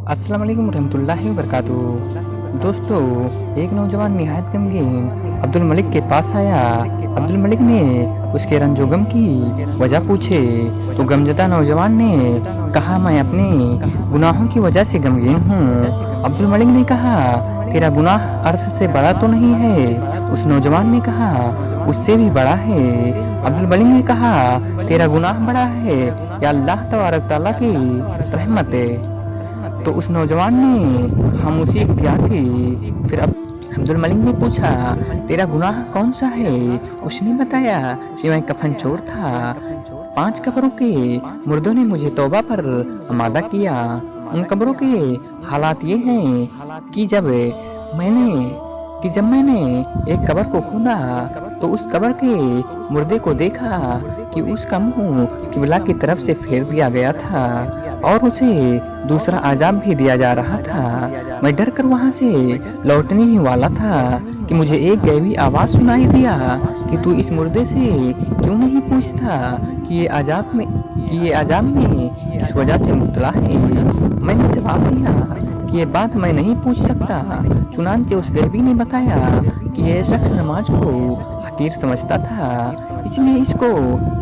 अस्सलाम वालेकुम रहमतुल्लाहि व बरकातुहू। दोस्तों, एक नौजवान निहायत गमगीन अब्दुल मलिक के पास आया। अब्दुल मलिक ने उसके रंजो गम की वजह पूछे तो गमजदा नौजवान ने कहा, मैं अपने गुनाहों की वजह से गमगीन हूँ। अब्दुल मलिक ने कहा, तेरा गुनाह अर्श से बड़ा तो नहीं है? उस नौजवान ने कहा, उससे भी बड़ा है। अब्दुल मलिक ने कहा, तेरा गुनाह बड़ा है या अल्लाह तबारक तआला की रहमत है? तो उस नौजवान ने खामोशी इख्तियार की। फिर अब्दुल मलिक ने पूछा, तेरा गुनाह कौन सा है? उसने बताया कि मैं कफन चोर था। 5 कब्रों के मुर्दों ने मुझे तौबा पर आमादा किया। उन कब्रों के हालात ये हैं कि जब मैंने एक कब्र को खोदा तो उस कब्र के मुर्दे को देखा कि उसका मुंह किबला की तरफ से फेर दिया गया था और उसे दूसरा आजाब भी दिया जा रहा था। मैं डर कर वहां से लौटने ही वाला था कि मुझे एक गैबी आवाज सुनाई दिया कि तू इस मुर्दे से क्यों नहीं पूछता कि ये आजाब में किस वजह से मुब्तला है। मैंने जवाब दिया कि ये बात मैं नहीं पूछ सकता। चुनांचे उस गैबी ने बताया कि यह शख्स नमाज को हकीर समझता था, इसलिए इसको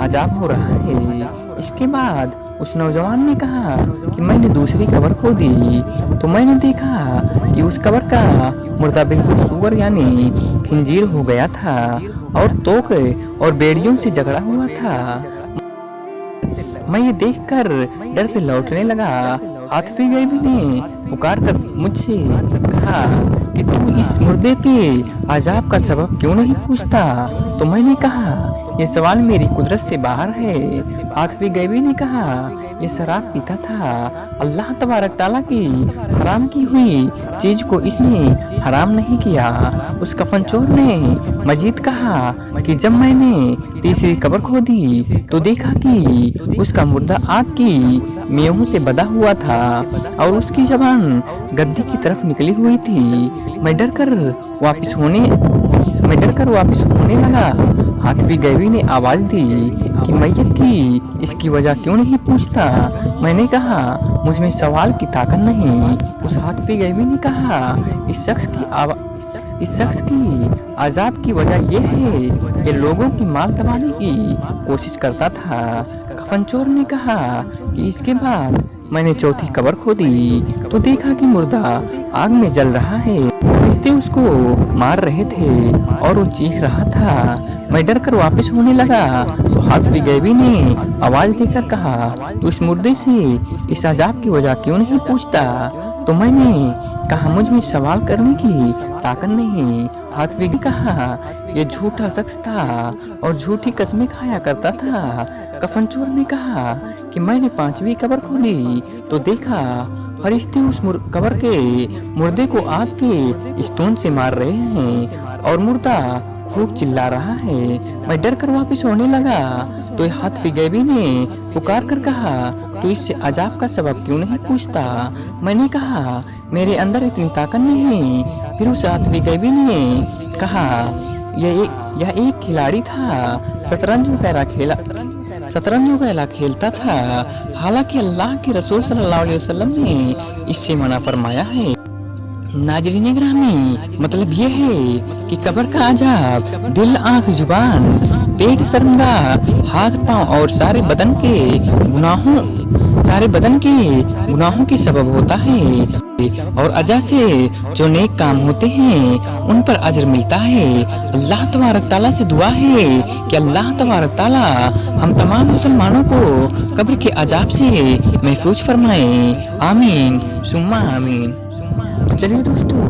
अजाब हो रहा है। इसके बाद उस नौजवान ने कहा कि मैंने दूसरी कब्र खोदी तो मैंने देखा कि उस कब्र का मुर्दा बिल्कुल सूअर यानी खिंजीर हो गया था और तोक और बेड़ियों से जकड़ा हुआ था। मैं ये देखकर डर से लौटने लगा। हाथवी गैबी ने पुकार कर मुझसे कहा कि तू इस मुर्दे के अजाब का सबब क्यों नहीं पूछता? तो मैंने कहा, यह सवाल मेरी कुदरत से बाहर है। हाथवी गैबी ने कहा, यह शराब पीता था। अल्लाह तबारक तआला की हराम की हुई चीज को इसने हराम नहीं किया। उस कफन चोर ने मजीद कहा कि जब मैंने तीसरी कब्र खोदी तो देखा कि उसका मुर्दा आग की मेहों से बंधा हुआ था और उसकी जबान गद्दी की तरफ निकली हुई थी। मैं डर कर वापस होने लगा। हाथवी गैबी ने आवाज दी कि मैयत की इसकी वजह क्यों नहीं पूछता? मैंने कहा, मुझ में सवाल की ताकत नहीं। उस हाथवी गैबी ने कहा, इस शख्स की आजाब की वजह यह है ये लोगों की माल दबाने की कोशिश करता था। कफन चोर ने कहा कि इसके बाद मैंने चौथी कब्र खोदी तो देखा कि मुर्दा आग में जल रहा है। फरिश्ते उसको मार रहे थे और वो चीख रहा था। मैं डर कर वापस होने लगा तो हाथवी गैबी ने आवाज देकर कहा, तू इस मुर्दे से इस अजाब की वजह क्यों नहीं पूछता? तो मैंने कहा, मुझ में सवाल करने की ताकत नहीं। हाथवी ने कहा, यह झूठा शख्स था और झूठी कस्में खाया करता था। कफन चोर ने कहा कि मैंने 5वीं कब्र खोदी तो देखा फरिश्ते उस कब्र के मुर्दे को आग के स्तून से मार रहे हैं और मुर्दा खूब चिल्ला रहा है। मैं डर कर वापस होने लगा तो हाथवी गैबी ने पुकार कर कहा, तो इससे अजाब का सबब क्यों नहीं पूछता? मैंने कहा, मेरे अंदर इतनी ताकत नहीं। फिर उस हाथवी गैबी ने कहा, यह एक खिलाड़ी था, शतरंज वगैरह खेलता था। हालांकि अल्लाह के रसूल सल्लल्लाहु अलैहि वसल्लम ने इससे मना फरमाया है। नाज़रीन ग्रामी, मतलब ये है कि कब्र का अजाब दिल, आँख, जुबान, पेट, शर्मगाह, हाथ, पाँव और सारे बदन के गुनाहों के सबब होता है और अजा से जो नेक काम होते हैं उन पर अजर मिलता है। अल्लाह तबारक ताला से दुआ है कि अल्लाह तबारक ताला हम तमाम मुसलमानों को कब्र के अजाब से महफूज फरमाए। आमीन सुम्मा आमीन। तो चलिए दोस्तों,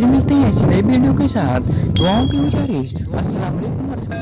मिलते हैं इस नए वीडियो के साथ। दुआओं की गुजारिश। अस्सलाम वालेकुम।